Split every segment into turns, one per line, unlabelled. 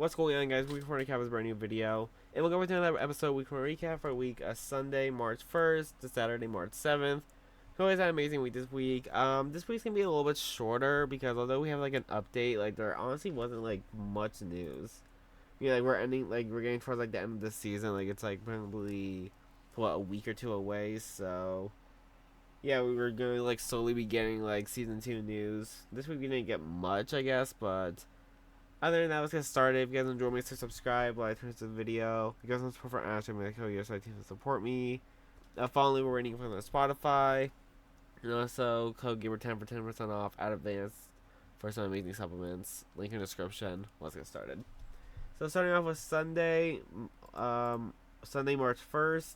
What's going on, guys? Week 4 recap is a brand new video. And we'll go into another episode week 4 recap for week Sunday, March 1st to Saturday, March 7th. So always had an amazing week this week. This week's gonna be a little bit shorter because although we have like an update, like there honestly wasn't like much news. Like we're getting towards like the end of the season. Like it's like probably a week or two away. So yeah, we were gonna like slowly be getting like season 2 news. This week we didn't get much, I guess, but other than that, let's get started. If you guys enjoy, make sure to subscribe, like, turn to the video. If you guys want to support for Ash, I'm going to your site team to support me. Finally, we're waiting for the Spotify. And also, code Gaber10 for 10% off at Advance for some amazing supplements. Link in the description. Let's get started. So, starting off with Sunday, Sunday, March 1st.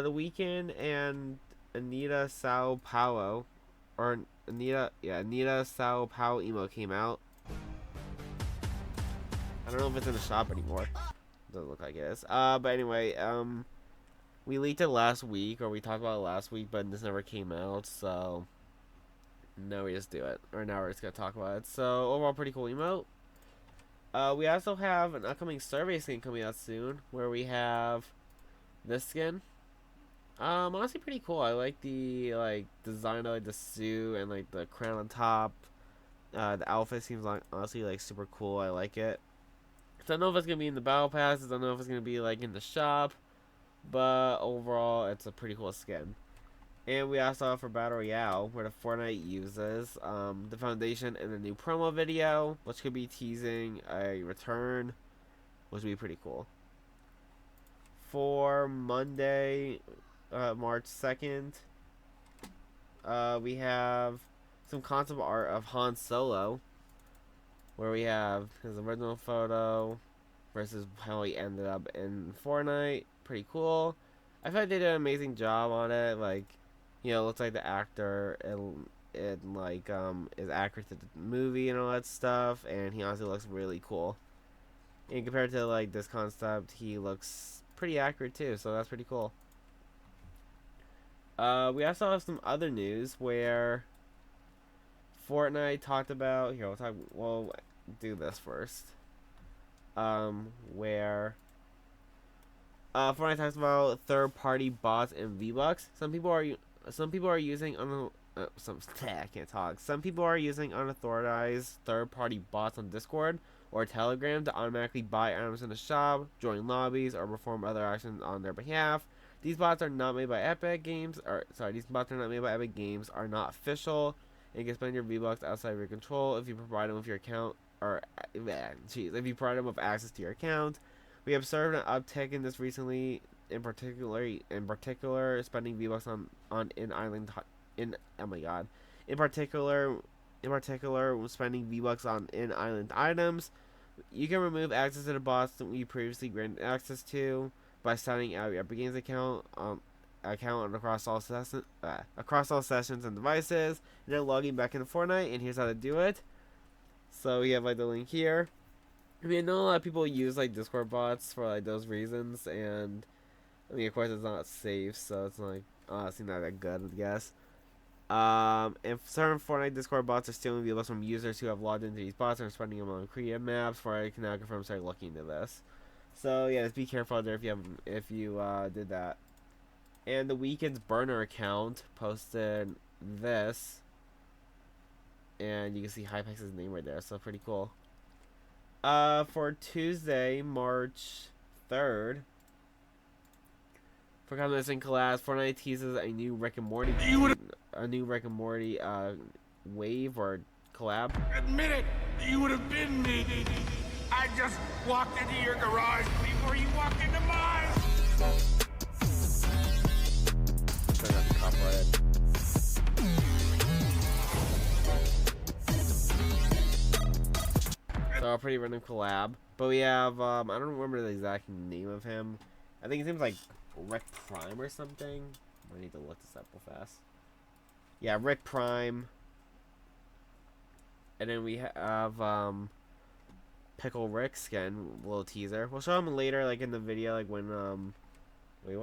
The Weekend and Anita Sao Paulo, or Anita Sao Paulo emo came out. I don't know if it's in the shop anymore. Doesn't look like it is. But anyway, we leaked it last week, or we talked about it last week, but this never came out, so now we just do it. Or now we're just gonna talk about it. So overall, pretty cool emote. We also have an upcoming survey skin coming out soon, where we have this skin. Honestly, pretty cool. I like the design of like the suit and like the crown on top. The outfit seems like honestly like super cool. I like it. So I don't know if it's going to be in the battle passes. I don't know if it's going to be like in the shop. But overall, it's a pretty cool skin. And we also have for Battle Royale, where the Fortnite uses the foundation in the new promo video, which could be teasing a return, which would be pretty cool. For Monday, March 2nd, we have some concept art of Han Solo, where we have his original photo versus how he ended up in Fortnite. Pretty cool. I feel like they did an amazing job on it. Like, it looks like the actor it like is accurate to the movie and all that stuff, and he honestly looks really cool. And compared to like this concept, he looks pretty accurate too, so that's pretty cool. We also have some other news where Fortnite talked about we'll do this first. Where Fortnite talks about third-party bots and V-Bucks. Some people are using I can't talk. Some people are using unauthorized third-party bots on Discord or Telegram to automatically buy items in the shop, join lobbies, or perform other actions on their behalf. These bots are not made by Epic Games, these bots are not made by Epic Games, are not official, and you can spend your V-Bucks outside of your control if you provide them with your account, if you provide them with access to your account. We observed an uptick in this recently, in particular, spending V-Bucks on in-island, in particular, spending V-Bucks on in-island items. You can remove access to the bots that you previously granted access to by signing out your Epic Games account across all sessions and devices, and then logging back into Fortnite. And here's how to do it. So we have like the link here. I mean, I know a lot of people use like Discord bots for like those reasons, and I mean, of course, it's not safe, so it's like honestly not that good, I guess. And certain Fortnite Discord bots are stealing V-Bucks from users who have logged into these bots and are spending them on creative maps. Fortnite can now confirm start looking into this. So yeah, just be careful out there if you did that. And the Weekend's burner account posted this, and you can see Hypex's name right there, so pretty cool. For Tuesday, March 3rd, for comments and collabs, Fortnite teases a new Rick and Morty wave or collab.
Admit it, you would have been me. I just walked into your garage before you walked into mine.
Try not to copyright it. So a pretty random collab, but we have I don't remember the exact name of him. I think his name's like Rick Prime or something. I need to look this up real fast. Yeah, Rick Prime. And then we have Pickle Rick skin, little teaser. We'll show him later, like in the video, like when wait,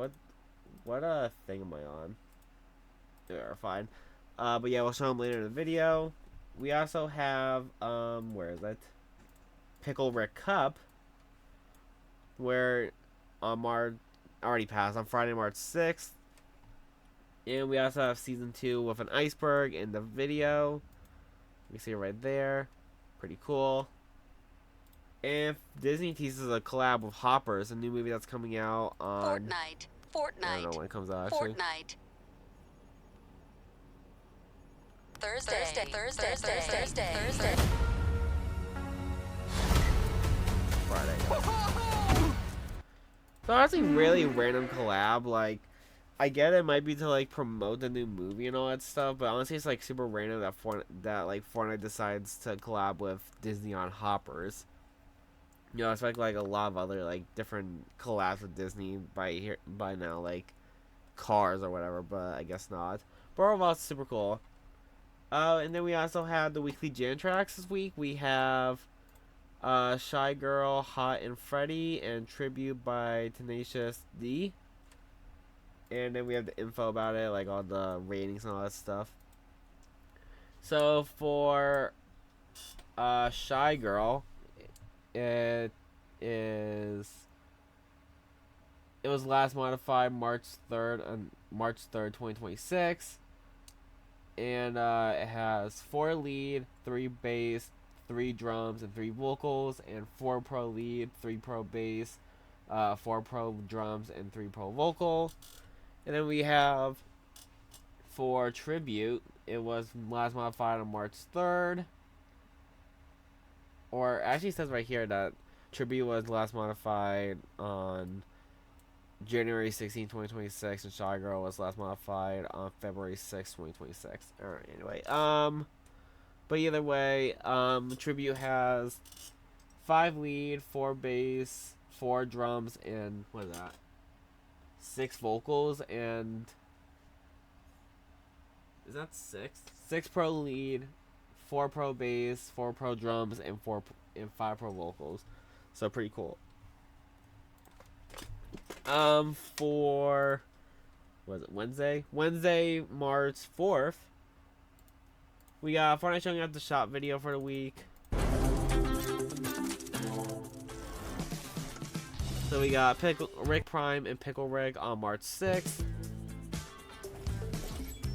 what thing am I on? Yeah, fine. But yeah, we'll show him later in the video. We also have where is it? Pickle Rick Cup, where on March already passed on Friday, March 6th. And we also have season 2 with an iceberg in the video. You can see it right there. Pretty cool. And Disney teases a collab with Hoppers, a new movie that's coming out on
Fortnite.
I don't know when it comes out actually.
Fortnite. Thursday.
Friday. So honestly, really random collab. Like, I get it might be to like promote the new movie and all that stuff, but honestly, it's like super random that Fortnite decides to collab with Disney on Hoppers. You know, I expect like a lot of other like different collabs with Disney by now, like Cars or whatever, but I guess not. But overall, it's super cool. And then we also have the weekly Jan tracks this week. We have Shy Girl, Hot and Freddy, and Tribute by Tenacious D. And then we have the info about it, like all the ratings and all that stuff. So for Shy Girl, it was last modified March 3rd, 2026. And it has 4 lead, 3 bass, 3 drums, and 3 vocals, and 4 pro lead, 3 pro bass, 4 pro drums, and 3 pro vocal. And then we have for Tribute, it was last modified on March 3rd. Or actually it says right here that Tribute was last modified on January 16, 2026, and Shy Girl was last modified on February 6, 2026. Alright, anyway. But either way, Tribute has 5 lead, 4 bass, 4 drums, and what is that? 6 vocals, and is that 6? 6 pro lead, 4 pro bass, 4 pro drums, and 5 pro vocals. So pretty cool. For was it Wednesday? Wednesday, March 4th. We got Fortnite showing up the shop video for the week. So we got Rick Prime and Pickle Rick on March 6th.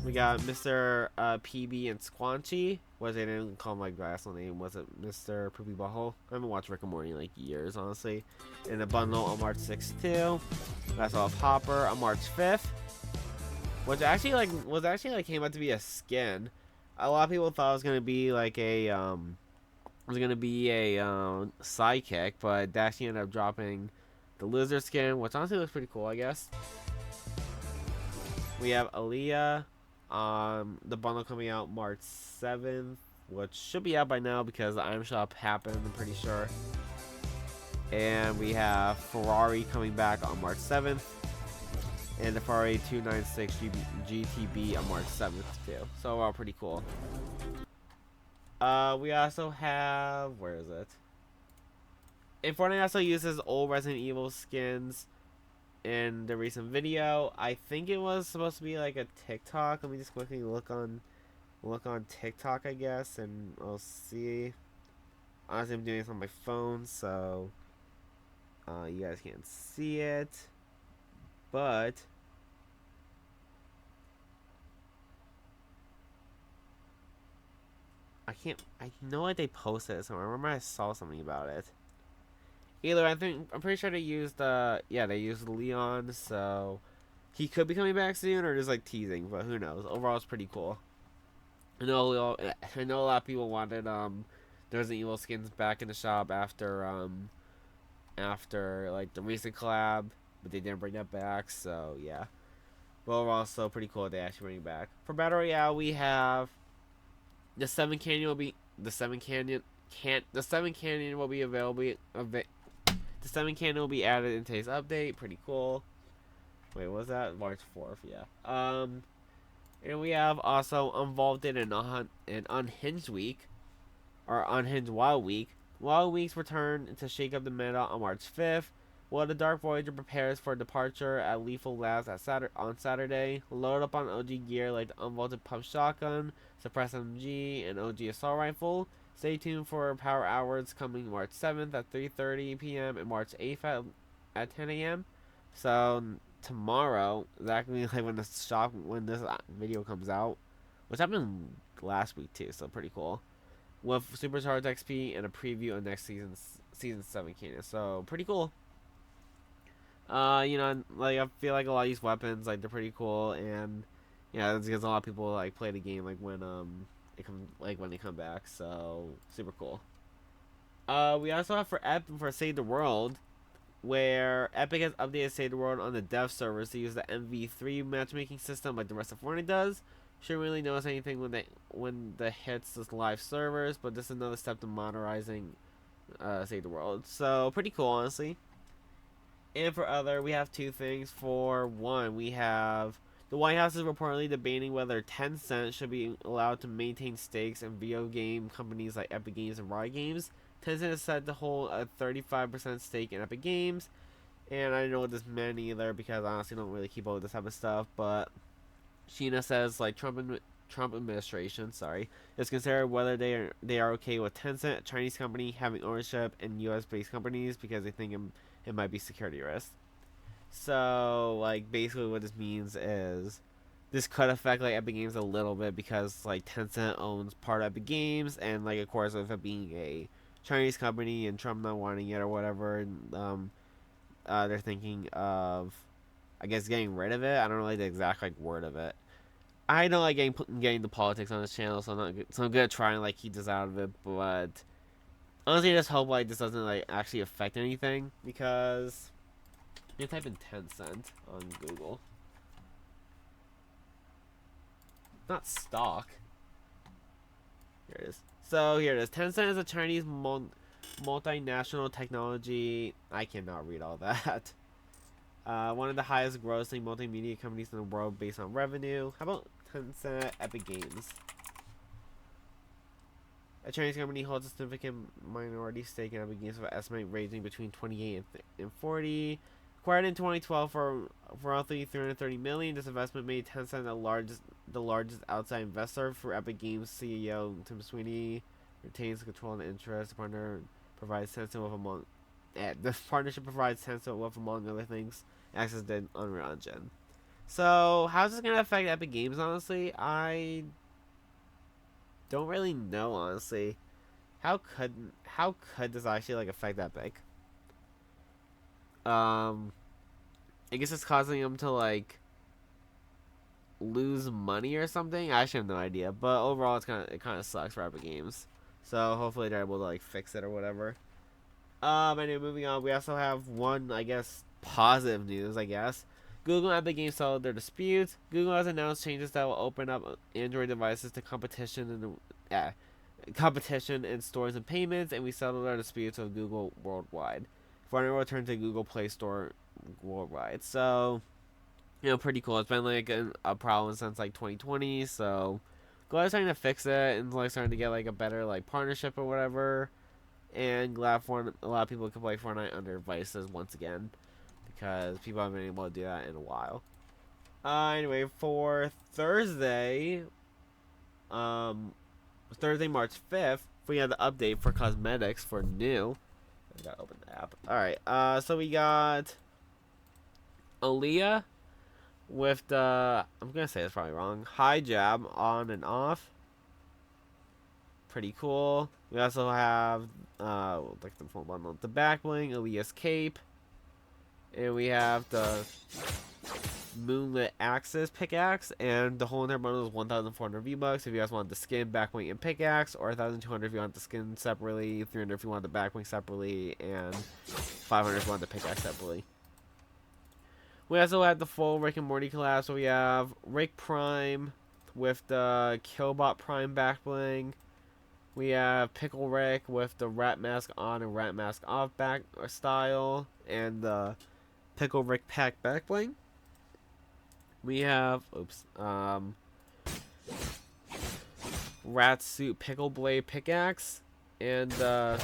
We got Mr. PB and Squanchy. They didn't call my last name. Was it Mr. Poopy Butthole? I haven't watched Rick and Morty in like years, honestly. In a bundle on March 6th too. That's off Hopper on March 5th. Which actually came out to be a skin. A lot of people thought it was gonna be like a sidekick, but that actually ended up dropping the lizard skin, which honestly looks pretty cool, I guess. We have Aaliyah. The bundle coming out March 7th, which should be out by now because the item shop happened, I'm pretty sure. And we have Ferrari coming back on March 7th. And the Ferrari 296 GTB on March 7th too. So overall pretty cool. We also have, where is it? And Fortnite also uses old Resident Evil skins in the recent video. I think it was supposed to be like a TikTok. Let me just quickly look on TikTok, I guess, and I'll see. Honestly, I'm doing this on my phone, so you guys can't see it. But I know that they posted it somewhere. I remember I saw something about it. Either I'm pretty sure they used they used Leon, so he could be coming back soon, or just like teasing, but who knows. Overall, it's pretty cool. I know a lot of people wanted the Resident Evil skins back in the shop after like the recent collab, but they didn't bring that back, so yeah. But overall, still pretty cool they actually bring it back. For Battle Royale, we have the 7 Canyon will be available. The 7 Canyon will be added in today's update. Pretty cool. Wait, what was that? March 4th, yeah. And we have also Involved in an Unhinged Week, or Unhinged Wild Week. Wild Week's return to shake up the meta on March 5th, while the Dark Voyager prepares for departure at Lethal Labs on Saturday. Load up on OG gear like the unvaulted pump shotgun, suppressed MG, and OG assault rifle. Stay tuned for Power Hours coming March 7th at 3:30 p.m. and March 8th at 10 a.m. So tomorrow, exactly like when this video comes out, which happened last week too, so pretty cool. With Supercharged XP and a preview of next season 7 canon, so pretty cool. Like I feel like a lot of these weapons, like they're pretty cool, and yeah, it's because a lot of people like play the game like when when they come back, so super cool. We also have for Save the World, where Epic has updated Save the World on the dev servers to use the MV3 matchmaking system like the rest of Fortnite does. Shouldn't really notice anything when the hits the live servers, but this is another step to modernizing Save the World. So pretty cool, honestly. And for other, we have two things. For one, we have the White House is reportedly debating whether Tencent should be allowed to maintain stakes in video game companies like Epic Games and Riot Games. Tencent is said to hold a 35% stake in Epic Games, and I don't know what this meant either because I honestly don't really keep up with this type of stuff. But Sheena says like Trump administration, is considered whether they are okay with Tencent, a Chinese company, having ownership in U.S. based companies because they think it might be security risk. So like basically what this means is this could affect like Epic Games a little bit because like Tencent owns part of Epic Games, and like of course with it being a Chinese company and Trump not wanting it or whatever, they're thinking of I guess getting rid of it. I don't know like the exact like word of it. I don't like getting the politics on this channel, so I'm gonna try and like keep this out of it. But honestly, I just hope like this doesn't like actually affect anything because you type in Tencent on Google, not stock. Here it is. So here it is. Tencent is a Chinese multinational technology. I cannot read all that. One of the highest grossing multimedia companies in the world based on revenue. How about Tencent Epic Games? A Chinese company holds a significant minority stake in Epic Games with an estimate ranging between 28 and 40. Acquired in 2012 for roughly $330 million, this investment made Tencent the largest outside investor. For Epic Games CEO Tim Sweeney retains control and interest. The partnership provides Tencent with, among other things, access to Unreal Engine. So how's this gonna affect Epic Games? Honestly, I don't really know. Honestly, how could this actually like affect Epic? I guess it's causing them to like lose money or something. I actually have no idea, but overall, it kind of sucks for Epic Games. So hopefully they're able to like fix it or whatever. Anyway, moving on. We also have one, I guess, positive news. I guess Google and Epic Games settled their disputes. Google has announced changes that will open up Android devices to competition in stores and payments, and we settled our disputes with Google worldwide. Fortnite will return to Google Play Store worldwide. So, pretty cool. It's been like a problem since like 2020. So, glad they're starting to fix it and like starting to get like a better like partnership or whatever. And glad a lot of people can play Fortnite on their devices once again because people haven't been able to do that in a while. Anyway, for Thursday, March 5th, we had the update for cosmetics for new. I gotta open the app. Alright, so we got Aaliyah with the, I'm gonna say this probably wrong, hijab on and off. Pretty cool. We also have, like the full bundle, the back bling, Aaliyah's cape. And we have the Moonlit Axis pickaxe, and the whole entire bundle is 1,400 V-Bucks if you guys want the skin, backwing, and pickaxe, or 1,200 if you want the skin separately, 300 if you want the backwing separately, and 500 if you want the pickaxe separately. We also have the full Rick and Morty collab, so we have Rick Prime with the Killbot Prime back bling. We have Pickle Rick with the Rat Mask on and Rat Mask off back style, and the Pickle Rick pack back bling. We have, Rat Suit Pickle Blade pickaxe, and the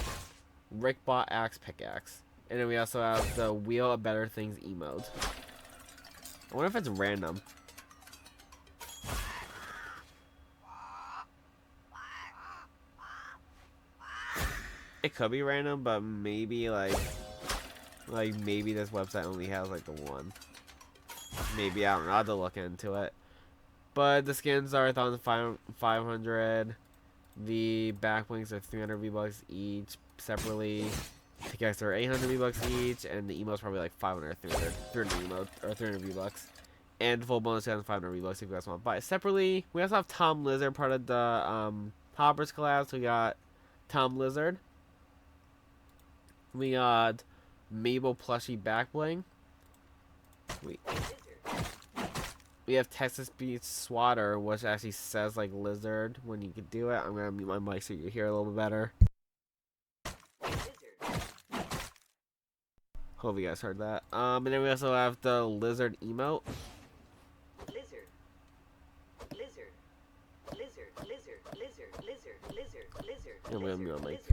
Rickbot Axe pickaxe. And then we also have the Wheel of Better Things emote. I wonder if it's random. It could be random, but maybe like maybe this website only has like the one. Maybe, I don't know. I'll have to look into it. But the skins are 1,500. The back wings are 300 V-Bucks each separately. Pickaxe are 800 V-Bucks each, and the emotes probably like 500, 300 emotes or 300 V-Bucks. And full bonus 500 V-Bucks if you guys want to buy it separately. We also have Tom Lizard, part of the Hoppers collab. So we got Tom Lizard. We got Mabel plushie back bling. We have Texas Beach Swatter, which actually says like lizard when you can do it. I'm gonna mute my mic so you can hear a little bit better. Hope you guys heard that. And then we also have the lizard emote.
Lizard. Lizard. Lizard. Lizard. Lizard. Lizard. Lizard. Lizard.
I'm gonna mute my mic.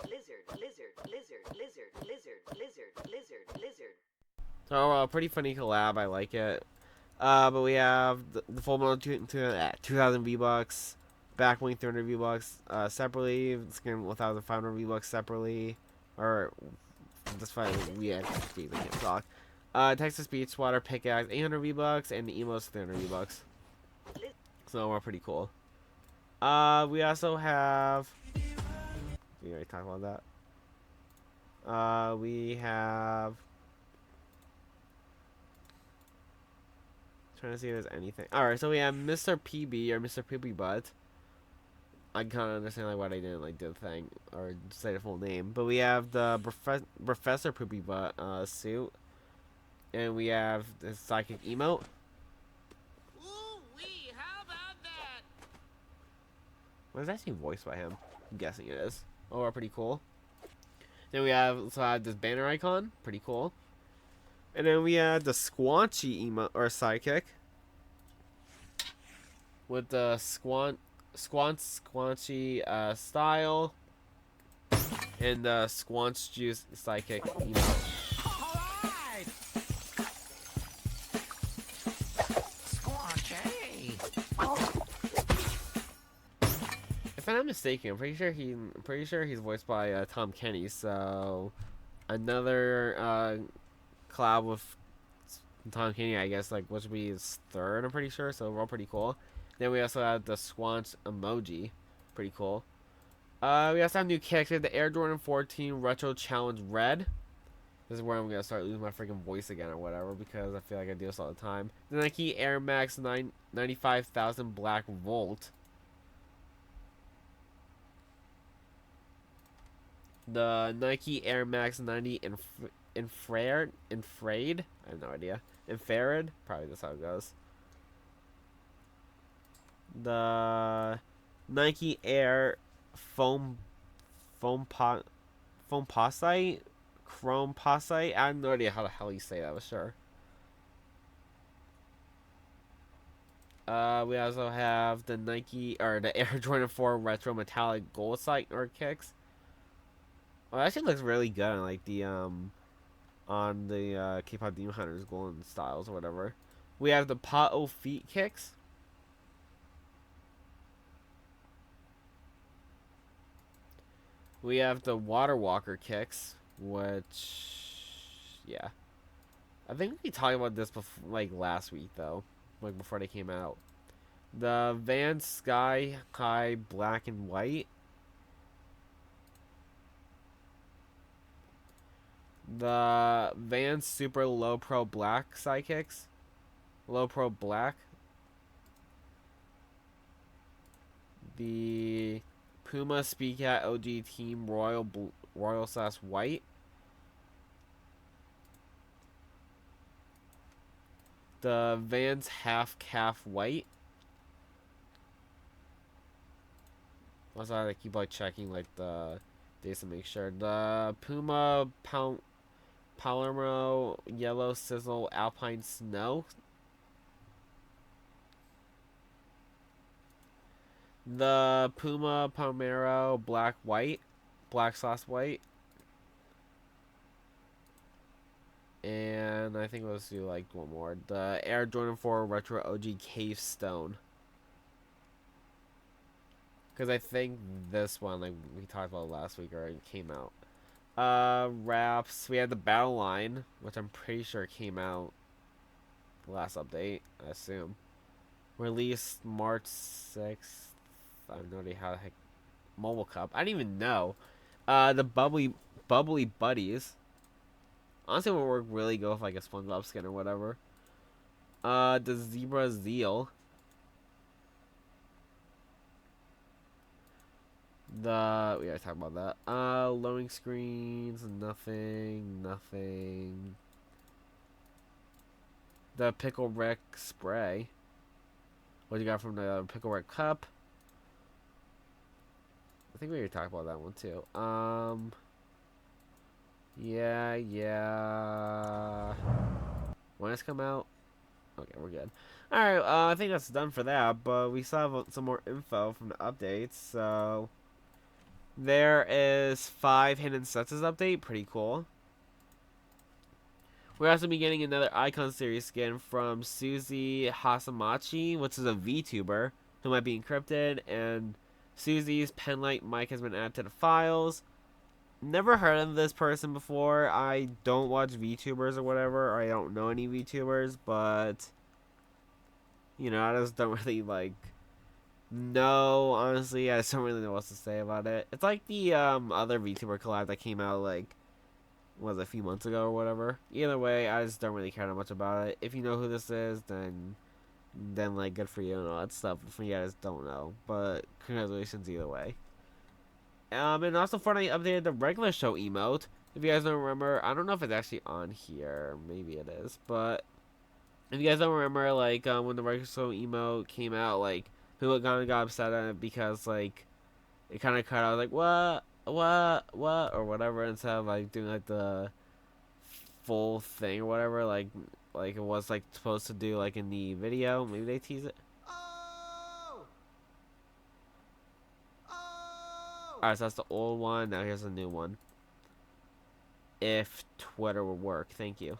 Lizard. Lizard. Lizard. Lizard. Lizard. Lizard. Lizard. Lizard.
So pretty funny collab. I like it. But we have the full amount 2,000 V-Bucks. Backwing 300 V-Bucks separately. Skin 1,500 V-Bucks separately. Or that's fine. We had I can't talk. Texas Beach Water Pickaxe 800 V-Bucks, and the emotes 300 V-Bucks. So we're pretty cool. We also have. We already talked about that. We have. Trying to see if there's anything. Alright, so we have Mr. PB or Mr. Poopy Butt. I kind of understand like why they didn't like do the thing or say the full name, but we have the Professor Poopy Butt suit, and we have the psychic emote.
Ooh-wee, how about that?
Was actually voiced by him? I'm guessing it is. Oh, we're pretty cool. Then we have this banner icon, pretty cool. And then we have the Squanchy emote or sidekick with the Squanchy style and the Squanch Juice sidekick emote.
Alright! Squanchy!
If I'm not mistaken, I'm pretty sure he's voiced by Tom Kenny. So another collab with Tom Kenny, I guess, like, which would be his third, I'm pretty sure, so we're all pretty cool. Then we also have the Squanch emoji, pretty cool. We also have new kicks. We have the Air Jordan 14 Retro Challenge Red. This is where I'm going to start losing my freaking voice again or whatever, because I feel like I do this all the time. The Nike Air Max 95,000 Black Volt. The Nike Air Max 90 Infrared? I have no idea. Infrared? Probably that's how it goes. The Nike Air Foamposite? Chrome Posite? I have no idea how the hell you say that, but sure. We also have the Nike, or the Air Jordan 4 Retro Metallic Gold Sight or kicks. Oh, that actually looks really good on like the on the K-pop Demon Hunters golden styles or whatever. We have the Pot-O feet kicks. We have the Water Walker kicks, which yeah, I think we talked about this before, like last week though, like before they came out. The Vans Sky High Black and White. The Vans Super Low Pro Black Sidekicks. Low Pro Black. The Puma Speedcat OG Team Royal / White. The Vans Half Calf White. Also, I have to keep like checking like the dates to make sure. The Puma Palermo Yellow Sizzle Alpine Snow. The Puma Palmero Black Sauce White. And I think let's do like one more. The Air Jordan 4 Retro OG Cave Stone. Because I think this one, like we talked about last week, already came out. Wraps. We had the battle line, which I'm pretty sure came out last update, I assume. Released March 6th. I have no idea how the heck. Mobile Cup. I didn't even know. The bubbly buddies. Honestly, it would work really good with like a SpongeBob skin or whatever. The zebra zeal. We gotta talk about that. Loading screens, nothing. The pickle wreck spray. What you got from the pickle wreck cup? I think we already talked about that one too. Yeah. When it's come out? Okay, we're good. Alright, I think that's done for that, but we still have some more info from the updates, so... There is 5 Hidden Senses update, pretty cool. We're also be getting another Icon Series skin from Suzy Hasamachi, which is a VTuber who might be encrypted, and Susie's penlight mic has been added to the files. Never heard of this person before. I don't watch VTubers or whatever, or I don't know any VTubers, but you know, I just don't really like know, honestly. I just don't really know what to say about it. It's like the other VTuber collab that came out like was a few months ago or whatever. Either way, I just don't really care that much about it. If you know who this is, then like good for you and all that stuff. For me, I just don't know. But congratulations either way. And also Fortnite updated the regular show emote. If you guys don't remember, I don't know if it's actually on here. Maybe it is. But if you guys don't remember, like, when the regular show emote came out, like, people kind got upset at it because, like, it kind of cut out, like, what, or whatever, instead of, like, doing, like, the full thing or whatever, like it was, like, supposed to do, like, in the video. Maybe they tease it. Alright, so that's the old one. Now here's a new one. If Twitter would work. Thank you.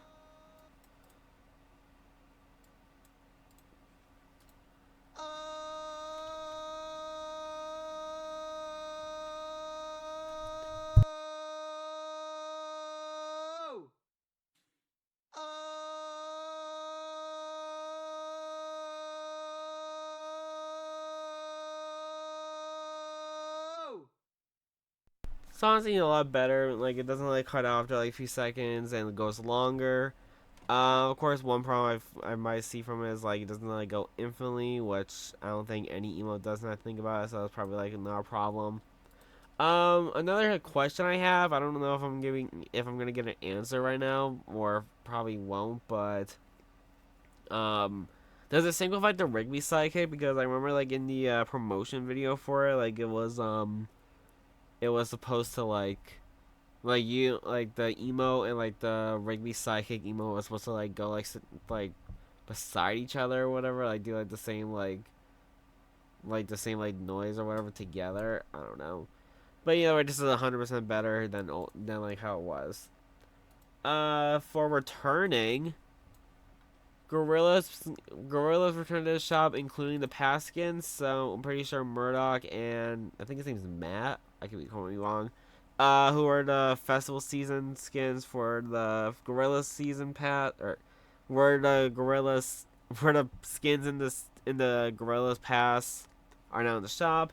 It's honestly a lot better. Like, it doesn't like cut out after like a few seconds and it goes longer. Of course, one problem I might see from it is like it doesn't like go infinitely, which I don't think any emote does. Not think about it, so that's probably like not a problem. Another question I have. I don't know if I'm gonna get an answer right now, or probably won't. But does it simplify the Rigby sidekick? Because I remember like in the promotion video for it, like it was supposed to like you like the emo and like the Rigby sidekick emo was supposed to like go like beside each other or whatever, like do like the same the same like noise or whatever together. I don't know, but you know, this is 100% better than like how it was. For returning, Gorillas returned to the shop, including the past skins. So I'm pretty sure Murdoch and I think his name's Matt. I could be totally wrong. Who are the festival season skins for the Gorilla season pass, or were the skins in the Gorillas pass are now in the shop.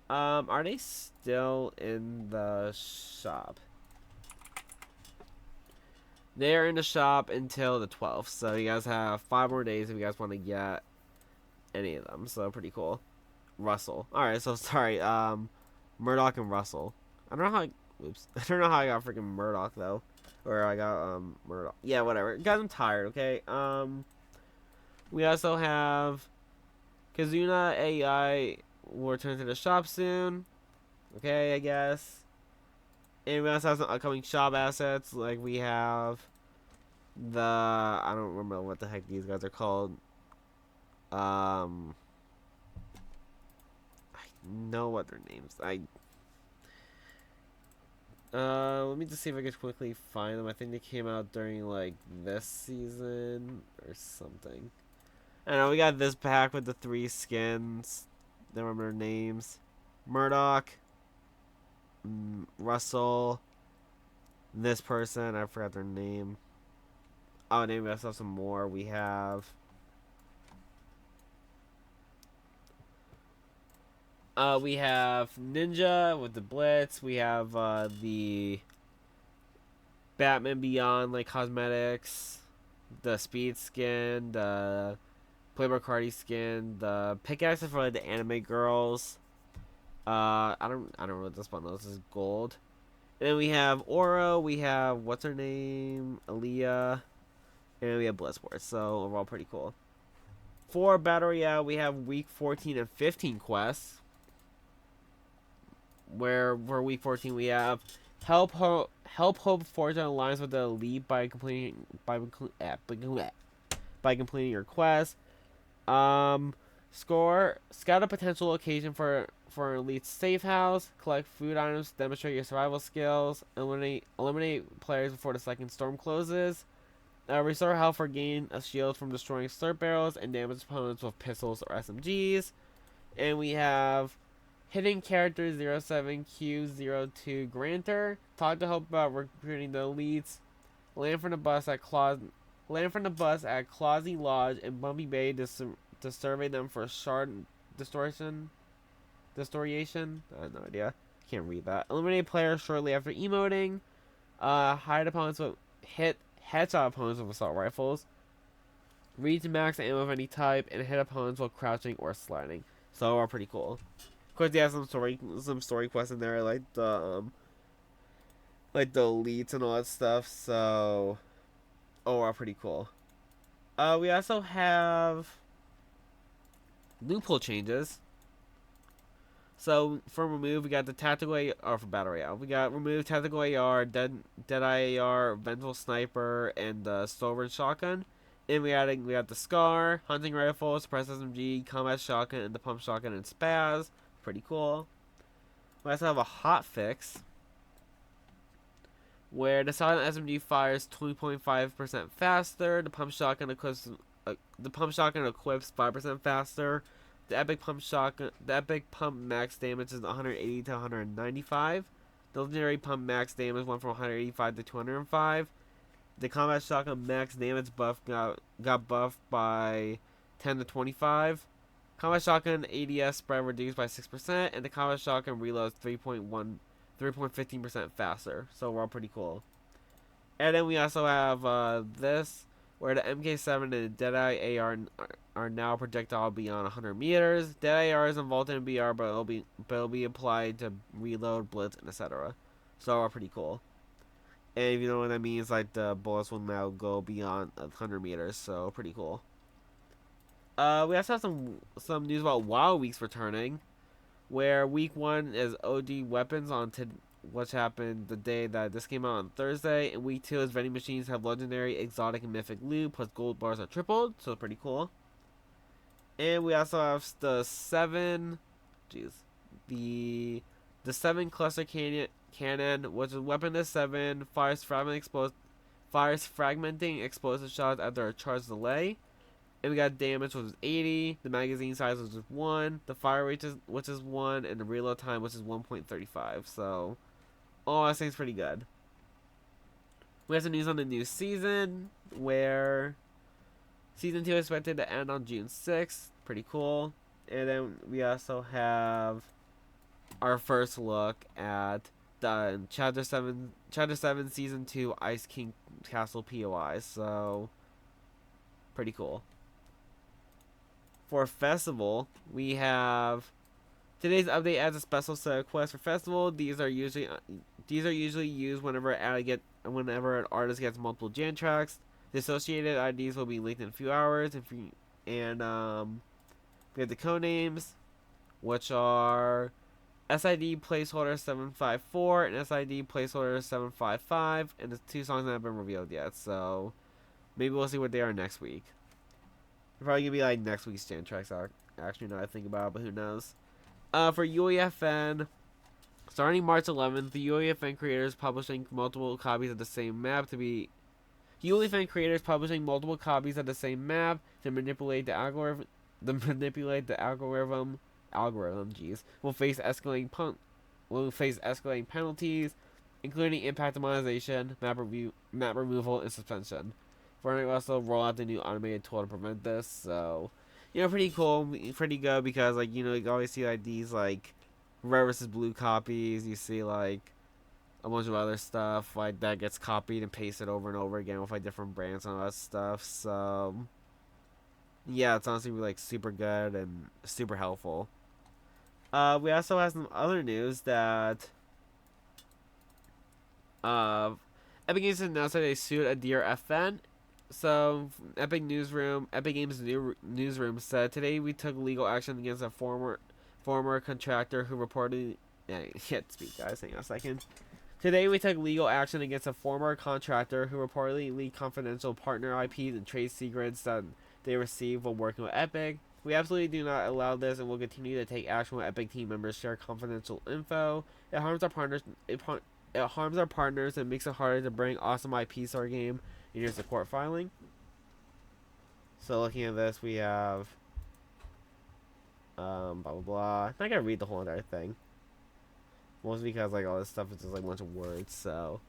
Are they still in the shop? They are in the shop until the 12th, so you guys have 5 more days if you guys want to get any of them. So pretty cool. Russell. All right, so sorry. Murdoch and Russell. I don't know how. I don't know how I got freaking Murdoch though, or I got Murdoch. Yeah, whatever. Guys, I'm tired. Okay. We also have Kazuna AI will return to the shop soon. Okay, I guess. And we also have some upcoming shop assets. Like we have I don't remember what the heck these guys are called. I know what their names. Let me just see if I can quickly find them. I think they came out during like this season or something. I know we got this pack with the 3 skins. Don't remember their names. Murdoch, Russell, this person, I forgot their name. Oh, name us some more. We have Ninja with the Blitz. We have the Batman Beyond like cosmetics, the Speed skin, the Playboy Cardi skin, the pickaxe for like the anime girls. I don't know what this one is. This is gold. And then we have Oro. We have what's her name, Aaliyah, and we have Bloodsport. So overall, pretty cool. For Battle Royale, we have week 14 and 15 quests. Where for week 14 we have help Hope forge an alliance with the elite by completing your quest. Scout a potential location for an elite safe house. Collect food items to demonstrate your survival skills. Eliminate players before the second storm closes. Restore health or gain a shield from destroying slurp barrels and damage opponents with pistols or SMGs. And we have Hidden Character 07Q02 Granter. Talk to Hope about recruiting the elites. Land from the bus at Clausy Lodge in Bumpy Bay to survey them for shard distortion. I have no idea. Can't read that. Eliminate players shortly after emoting. Hide opponents with headshot opponents with assault rifles. Reach max ammo of any type and hit opponents while crouching or sliding. So are pretty cool. Of course, you have some story quests in there, like the elites and all that stuff. So, are pretty cool. We also have loophole changes. So for remove, we got the tactical AR for Battle Royale. We got remove tactical AR, Deadeye AR, Vengeful Sniper, and the Silver Shotgun. And we got the Scar, Hunting Rifle, Suppress SMG, Combat Shotgun, and the Pump Shotgun and Spaz. Pretty cool. We also have a hot fix where the silent SMG fires 20.5% faster. The pump shotgun equips 5% faster. The epic pump max damage is 180 to 195. The legendary pump max damage went from 185 to 205. The combat shotgun max damage buff got buffed by 10 to 25. Combat shotgun ADS spread reduced by 6%, and the combat shotgun reloads 3.15% faster. So we're all pretty cool. And then we also have this, where the MK7 and the Deadeye AR are now projectile beyond 100 meters. Deadeye AR isn't vaulted in BR, but it'll be applied to reload, blitz, and etc. So we're pretty cool. And if you know what that means, like the bullets will now go beyond 100 meters. So pretty cool. We also have some news about WoW Weeks returning, where week 1 is OD weapons which happened the day that this came out on Thursday, and week 2 is vending machines have legendary, exotic, and mythic loot, plus gold bars are tripled, so pretty cool. And we also have the 7 cluster cannon, which is weapon to 7, fires fragmenting explosive shots after a charge delay. And we got damage, which is 80, the magazine size, which is 1, the fire rate, which is 1, and the reload time, which is 1.35. So, all I think is pretty good. We have some news on the new season, where Season 2 is expected to end on June 6th. Pretty cool. And then we also have our first look at the Chapter 7 Season 2 Ice King Castle POI. So, pretty cool. For Festival, we have today's update adds a special set of quests for Festival. These are usually used whenever an artist gets multiple jam tracks. The associated IDs will be linked in a few hours. We have the code names, which are SID placeholder 754 and SID placeholder 755, and the 2 songs that have been revealed yet. So maybe we'll see what they are next week. They're probably gonna be like next week's jam tracks. Actually, now I think about it, but who knows? For UEFN, starting March 11th, the UEFN creators publishing multiple copies of the same map to manipulate the algorithm algorithm, will face escalating penalties, including impact monetization, map removal, and suspension. Fortnite will also roll out the new automated tool to prevent this. So, pretty cool, pretty good because you always see these red versus blue copies. You see a bunch of other stuff that gets copied and pasted over and over again with different brands and all that stuff. So yeah, it's honestly super good and super helpful. We also have some other news that Epic Games announced that they sued AdiraFN. So Epic Games newsroom said today we took legal action against a former contractor who reportedly. Yeah, hit speak, guys. Hang on a second. Today, we took legal action against a former contractor who reportedly leaked confidential partner IPs and trade secrets that they received while working with Epic. We absolutely do not allow this and will continue to take action when Epic team members share confidential info. It harms our partners. It harms our partners and makes it harder to bring awesome IPs to our game. And here's the court filing. So looking at this, we have blah blah blah. I'm not gonna read the whole entire thing. Mostly because all this stuff is just a bunch of words. So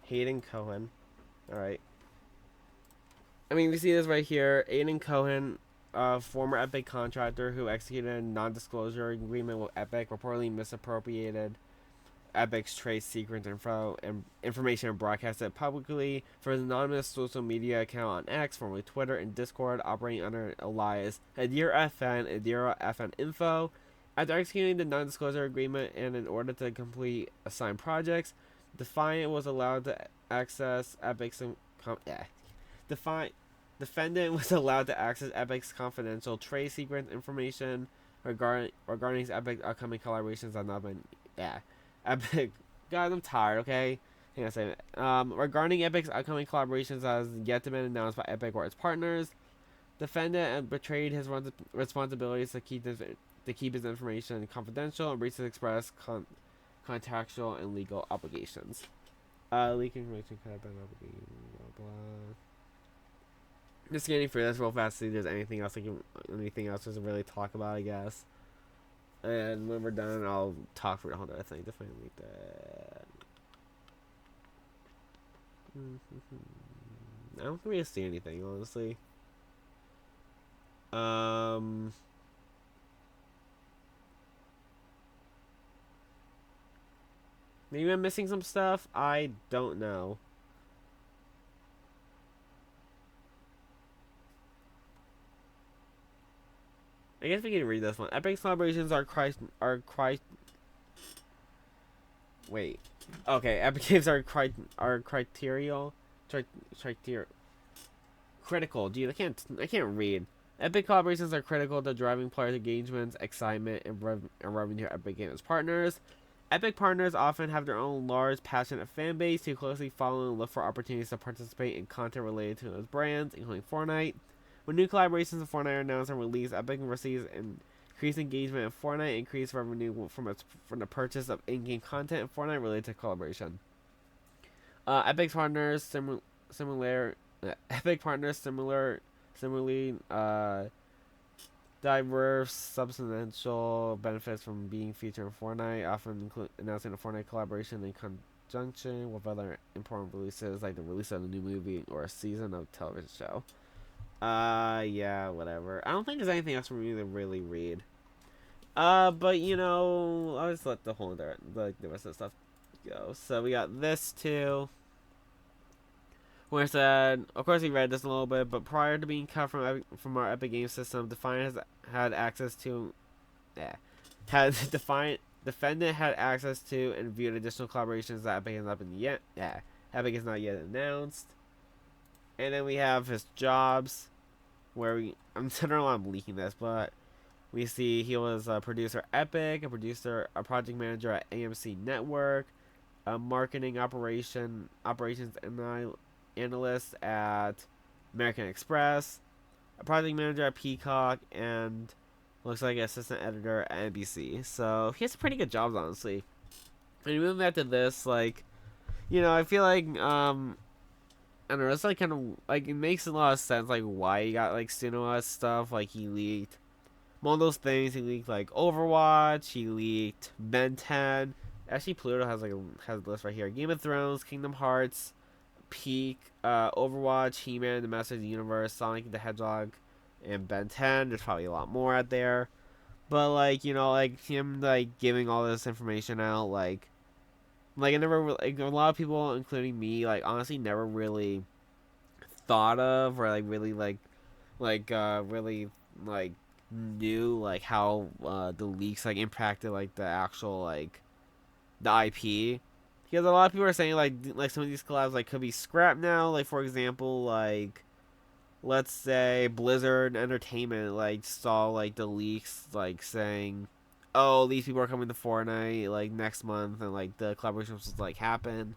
Hayden Cohen, all right. I mean, we see this right here. Hayden Cohen, former Epic contractor who executed a non-disclosure agreement with Epic, reportedly misappropriated Epic's trade secret information and broadcast it publicly for his anonymous social media account on X, formerly Twitter, and Discord, operating under an alias AdiraFNInfo. After executing the non-disclosure agreement and in order to complete assigned projects, Defendant was allowed to access Epic's confidential trade secret information regarding his Epic upcoming collaborations that not been Epic. God, I'm tired. Okay, hang on a second. Regarding Epic's upcoming collaborations that has yet to be announced by Epic or its partners, Defendant betrayed his responsibilities to keep his information confidential and breached his express contractual and legal obligations. Leaking information could have been obligated. Blah blah. Just scanning through this real fast to see if there's anything else to really talk about, I guess. And when we're done, I'll talk for the whole other thing. Definitely that. I don't really see anything, honestly. Maybe I'm missing some stuff. I don't know. I guess we can read this one. Epic's collaborations Wait. Okay, Epic Games are critical. Dude, I can't read. Epic collaborations are critical to driving players' engagements, excitement, and revenue to Epic Games partners. Epic partners often have their own large, passionate fan base who closely follow and look for opportunities to participate in content related to those brands, including Fortnite. When new collaborations in Fortnite are announced and released, Epic receives increased engagement in Fortnite, increased revenue from the purchase of in-game content in Fortnite related to collaboration. Epic partners similarly diverse substantial benefits from being featured in Fortnite, often include announcing a Fortnite collaboration in conjunction with other important releases, like the release of a new movie or a season of a television show. Yeah, whatever. I don't think there's anything else for me to really read. But I'll just let the rest of the stuff go. So we got this too. Where it said, of course we read this a little bit, but prior to being cut from our Epic Games system, Defendant had access to and viewed additional collaborations that Epic has not yet announced. And then we have his jobs, where I'm leaking this, but we see he was a producer at Epic, a project manager at AMC Network, a marketing operations analyst at American Express, a project manager at Peacock, and looks like an assistant editor at NBC. So he has pretty good jobs, honestly. And moving back to this, I feel like I don't know, it's kind of it makes a lot of sense why he got Sunoa's stuff, he leaked Among those things, he leaked like Overwatch. He leaked Ben 10. Actually, Pluto has has a list right here: Game of Thrones, Kingdom Hearts, Peak, Overwatch, He-Man, The Masters of the Universe, Sonic the Hedgehog, and Ben 10. There's probably a lot more out there. But like, you know, like him like giving all this information out, like I never like a lot of people, including me, like honestly never really thought of or like really really like knew like how the leaks like impacted like the actual like the IP. Because a lot of people are saying like some of these collabs like could be scrapped now. Like for example, like let's say Blizzard Entertainment like saw like the leaks like saying, oh, these people are coming to Fortnite like next month, and like the collaboration was like happen,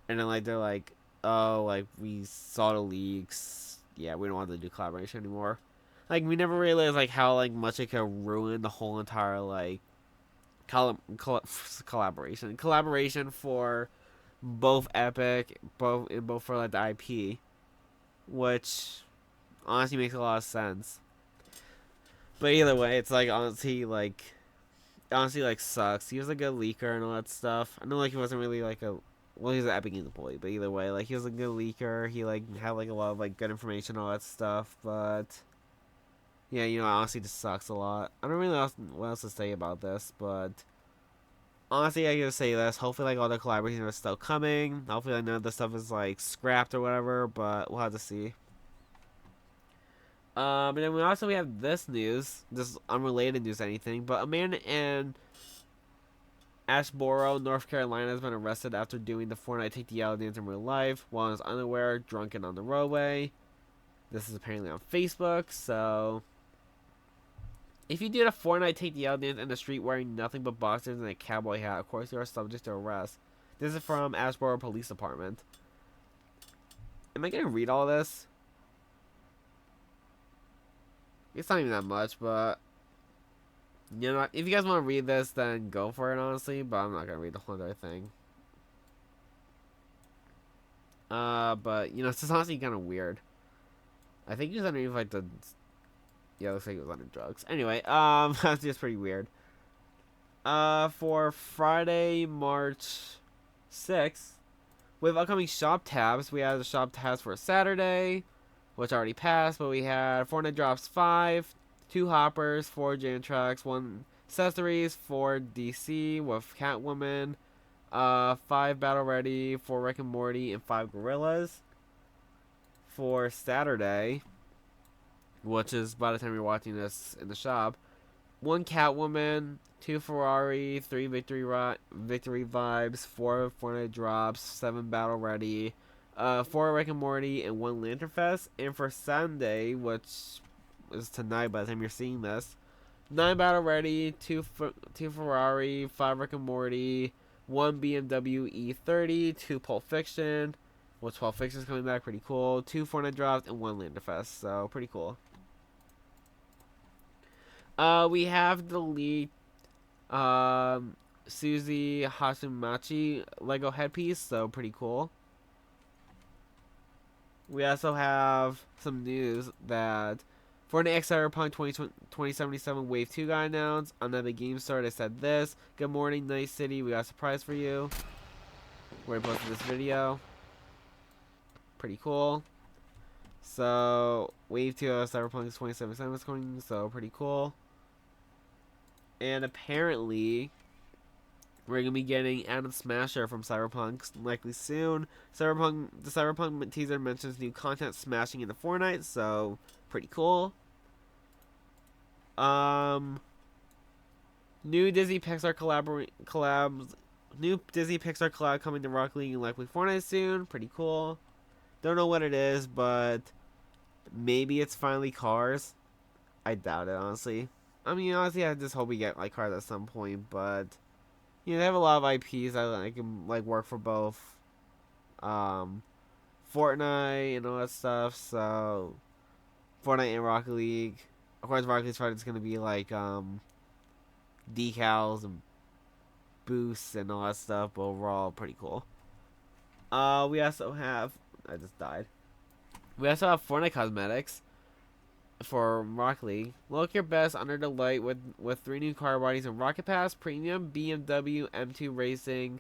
and then like they're like, oh, like we saw the leaks, yeah, we don't want to do collaboration anymore. Like we never realized like how like much it could ruin the whole entire like collaboration for both Epic, both for like the IP, which honestly makes a lot of sense. But either way, it's like honestly like sucks. He was a good leaker and all that stuff. I know like he wasn't really like a well, he was an Epic Games employee, but either way, like he was a good leaker. He like had like a lot of like good information and all that stuff. But yeah, you know, honestly, just sucks a lot. I don't really know what else to say about this, but honestly, I gotta say this. Hopefully, like all the collaborations are still coming. Hopefully, like none of the stuff is like scrapped or whatever. But we'll have to see. And then we have this news. This is unrelated news to anything, but a man in Asheboro, North Carolina, has been arrested after doing the Fortnite Take the Yellow dance in real life while in his underwear, drunken on the roadway. This is apparently on Facebook, so if you did a Fortnite Take the Yellow dance in the street wearing nothing but boxers and a cowboy hat, of course you are subject to arrest. This is from Asheboro Police Department. Am I gonna read all this? It's not even that much, but you know, if you guys want to read this, then go for it, honestly. But I'm not gonna read the whole entire thing. But you know, it's just honestly kind of weird. I think he was underneath like the. Yeah, it looks like he was under drugs. Anyway, that's just pretty weird. For Friday, March 6th, with upcoming shop tabs, we had the shop tabs for Saturday, which already passed, but we had Fortnite drops 5, 2 hoppers, 4 jam tracks, 1 accessories, 4 DC with Catwoman, 5 battle ready, 4 Rick and Morty, and 5 gorillas. For Saturday, which is by the time you're watching this in the shop, 1 Catwoman, 2 Ferrari, 3 victory vibes, 4 Fortnite drops, 7 battle ready, 4 Rick and Morty, and 1 Lantern Fest. And for Sunday, which is tonight by the time you're seeing this, 9 battle ready, 2 Ferrari, 5 Rick and Morty, 1 BMW E30, 2 Pulp Fiction, which Pulp Fiction is coming back, pretty cool, 2 Fortnite drops, and 1 Lantern Fest, so pretty cool. We have the leaked Suzy Hashimachi Lego headpiece, so pretty cool. We also have some news that Fortnite X Cyberpunk 2077 Wave 2 got announced. On the Game Store, they said this: "Good morning, Night City. We got a surprise for you." We're posting this video. Pretty cool. So, Wave 2 of Cyberpunk 2077 is coming, so pretty cool. And apparently, we're gonna be getting Adam Smasher from Cyberpunk likely soon. The Cyberpunk teaser mentions new content smashing into Fortnite, so pretty cool. New Disney Pixar collab coming to Rocket League and likely Fortnite soon. Pretty cool. Don't know what it is, but maybe it's finally Cars. I doubt it, honestly. I mean, honestly, I just hope we get like Cars at some point, but you know, they have a lot of IPs that can like work for both Fortnite and all that stuff. So Fortnite and Rocket League. Of course, Rocket League's probably just gonna be like decals and boosts and all that stuff. But overall, pretty cool. We also have. I just died. We also have Fortnite cosmetics. for Rocket League. Look your best under the light with 3 new car bodies in Rocket Pass, Premium, BMW M2 Racing,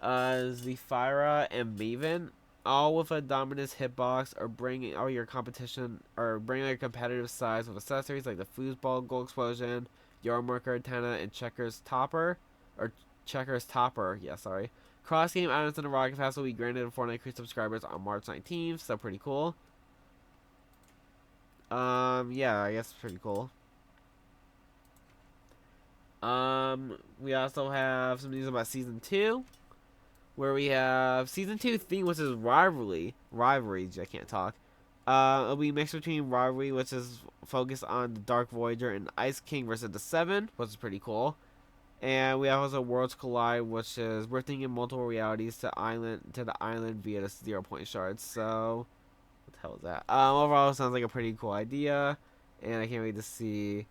Zephyra, and Maven, all with a dominus hitbox, or bring all your competition, or bring your competitive size with accessories like the foosball, goal explosion, Yarmarker antenna, and checkers topper. Yeah, sorry. Cross game items in the Rocket Pass will be granted to Fortnite Crew subscribers on March 19th, so pretty cool. Yeah, I guess pretty cool. We also have some news about Season 2, where we have Season 2 theme, which is Rivalry, I can't talk. It'll be mixed between Rivalry, which is focused on the Dark Voyager, and Ice King versus the Seven, which is pretty cool. And we have also Worlds Collide, which is rifting in multiple realities to the island via the 0 point shards. So, what the hell is that? Overall, it sounds like a pretty cool idea, and I can't wait to see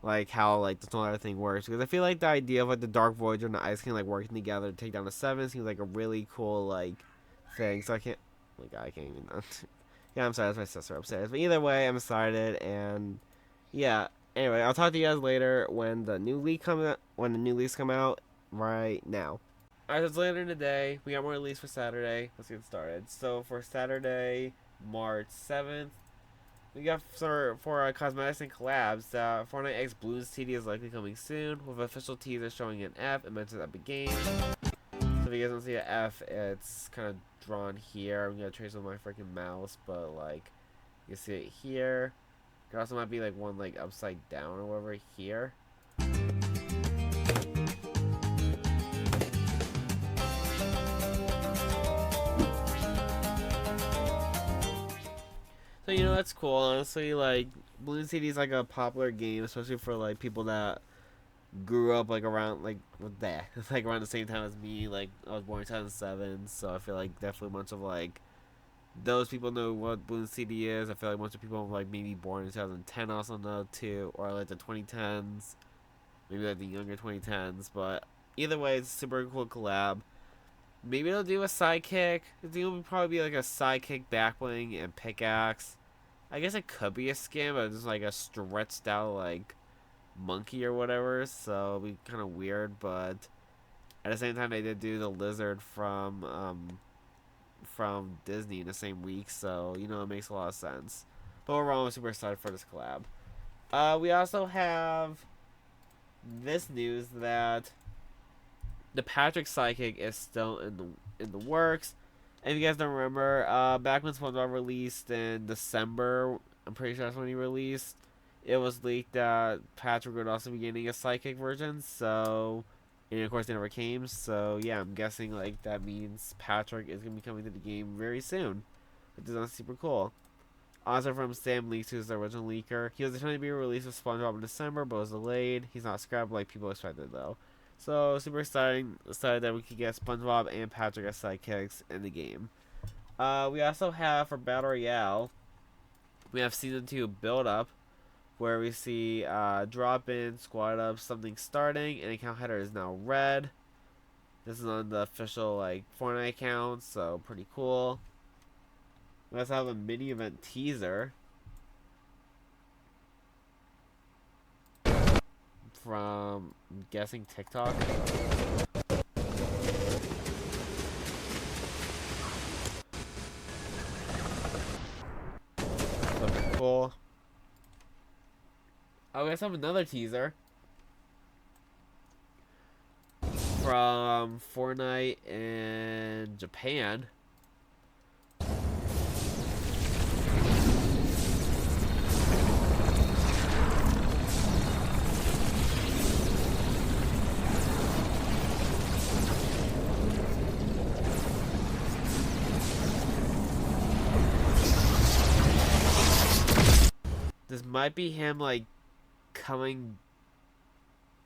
like how like this whole other thing works, because I feel like the idea of like the Dark Voyager and the Ice King like working together to take down the Seven seems like a really cool like thing. So I can't even. Yeah, I'm sorry, that's my sister upstairs. But either way, I'm excited, and yeah. Anyway, I'll talk to you guys later when the new leaks come out right now. Alright, it's later in the day. We got more release for Saturday. Let's get started. So for Saturday, March 7th, we got for cosmetics and collabs. Fortnite X Bloons TD is likely coming soon, with official teaser showing an F and mentions Epic Games. So if you guys don't see an F, it's kind of drawn here. I'm gonna trace with my freaking mouse, but like you see it here. There also might be like one like upside down or whatever here. So you know, that's cool. Honestly, like Bloons TD is like a popular game, especially for like people that grew up like around like with that. It's like around the same time as me. Like I was born in 2007, so I feel like definitely a bunch of like those people know what Bloons TD is. I feel like most of people like maybe born in 2010 also know too, or like the 2010s, maybe like the younger 2010s. But either way, it's a super cool collab. Maybe they'll do a sidekick. It'll probably be like a sidekick backbling and pickaxe. I guess it could be a skin, but it's like a stretched out like monkey or whatever. So it'll be kind of weird. But at the same time, they did do the lizard from Disney in the same week, so you know it makes a lot of sense. But overall, I'm super excited for this collab. We also have this news that the Patrick Psychic is still in the works. And if you guys don't remember, back when SpongeBob released in December, I'm pretty sure that's when he released, it was leaked that Patrick would also be getting a Psychic version. So, and of course, they never came. So, yeah, I'm guessing like that means Patrick is going to be coming to the game very soon, which is super cool. Also from Sam Leaks, who's the original leaker. He was intended to be released with SpongeBob in December, but was delayed. He's not scrapped like people expected, though. So, super excited that we could get SpongeBob and Patrick as sidekicks in the game. We also have, for Battle Royale, we have Season 2 Build Up, where we see drop in, squad up, something starting, and account header is now red. This is on the official like Fortnite account, so pretty cool. We also have a mini event teaser from, I'm guessing, TikTok. Looking cool. Oh, we also have another teaser from Fortnite in Japan. This might be him like coming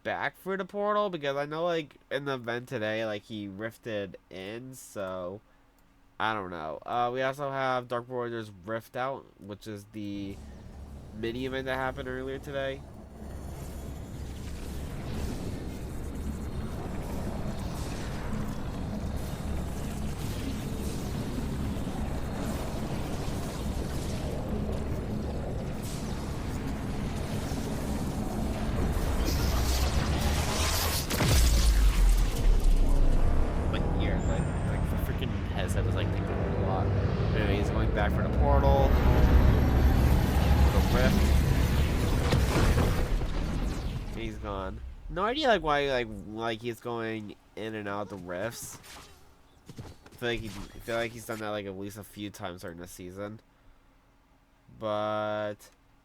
back through the portal, because I know like in the event today like he rifted in, so I don't know. We also have Dark Warriors Rift Out, which is the mini event that happened earlier today. back for the portal. The rift. He's gone. No idea like why like he's going in and out the rifts. I feel like he's done that like at least a few times during the season. But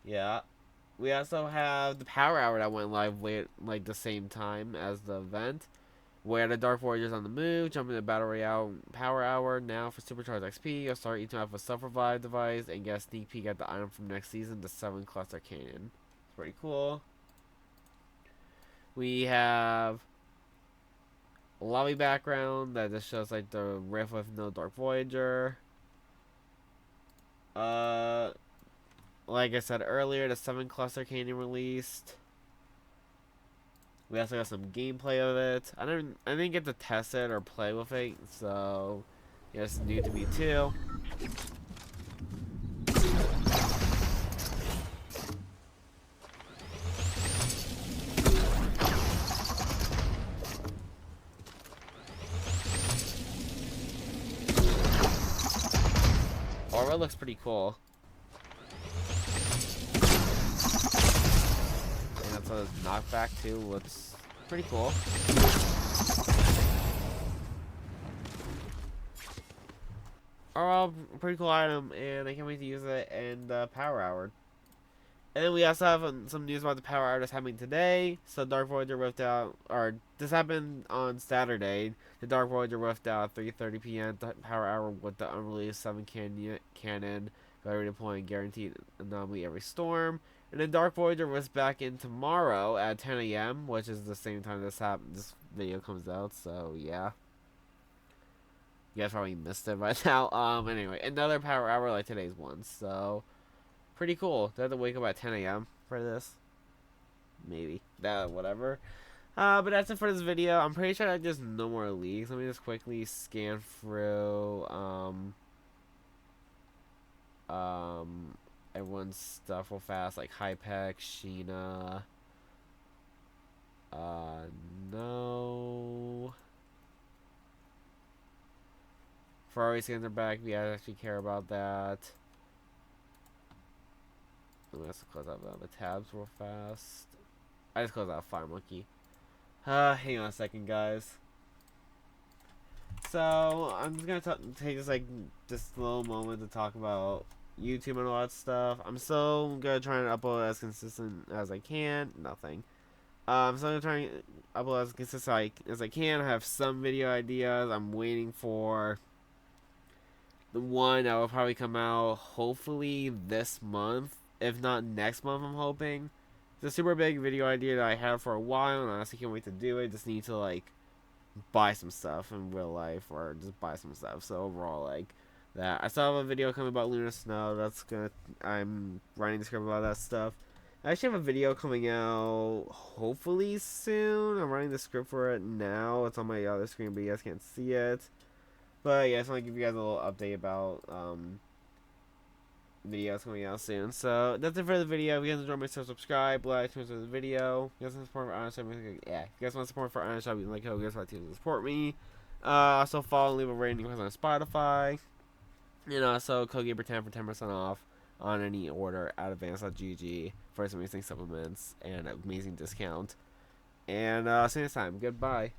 yeah. We also have the Power Hour that went live late, like the same time as the event. Where the Dark Warriors on the move, jump into Battle Royale Power Hour now for Supercharged XP. You'll start each map with a self-revive device and get a sneak peek at the item from next season, the 7 Cluster Canyon. It's pretty cool. We have a lobby background that just shows like the rift with no Dark Voyager. Like I said earlier, the 7 Cluster Canyon released. We also got some gameplay of it. I didn't get to test it or play with it, so yeah, it's new to me too. Aura looks pretty cool. And that's a knockback too, looks pretty cool. Overall, pretty cool item, and I can't wait to use it in the Power Hour. And then we also have some news about the Power Hour that's happening today. So Dark Voyager rift out, or this happened on Saturday. The Dark Voyager rift out at 3:30 p.m. The Power Hour with the unreleased 7 cannon, battery deploying guaranteed anomaly every storm. And then Dark Voyager was back in tomorrow at 10 a.m., which is the same time this video comes out. So yeah, you guys probably missed it by now. Anyway, another Power Hour like today's one. So pretty cool. Do I have to wake up at 10 a.m. for this? Maybe. Whatever. But that's it for this video. I'm pretty sure there's no more leaks. Let me just quickly scan through everyone's stuff real fast, like Hypek, Sheena. No. Ferrari skins are back. We actually care about that. Let me also close out the tabs real fast. I just closed out Fire Monkey. Hang on a second, guys. So I'm just gonna take this little moment to talk about YouTube and all that stuff. I'm still gonna try and upload as consistent as I can. Nothing. I'm still gonna try and upload as consistent as I can. I have some video ideas. I'm waiting for the one that will probably come out hopefully this month, if not next month. I'm hoping. It's a super big video idea that I had for a while, and I honestly can't wait to do it. Just need to like buy some stuff in real life, or just buy some stuff. So overall, like that. I still have a video coming about Lunar Snow. I'm writing the script about that stuff. I actually have a video coming out hopefully soon. I'm writing the script for it now. It's on my other screen, but you guys can't see it. But yeah, I just want to give you guys a little update about videos coming out soon. So that's it for the video. If you guys enjoyed my stuff, subscribe, like, share the video. If you guys want support for Honest Shop, if you guys want support for Honest Shop, you can like how you guys want to support me. Also follow and leave a rating on Spotify. And also code Gaber10 for 10% off on any order at advance.gg for some amazing supplements and amazing discount. And see you next time. Goodbye.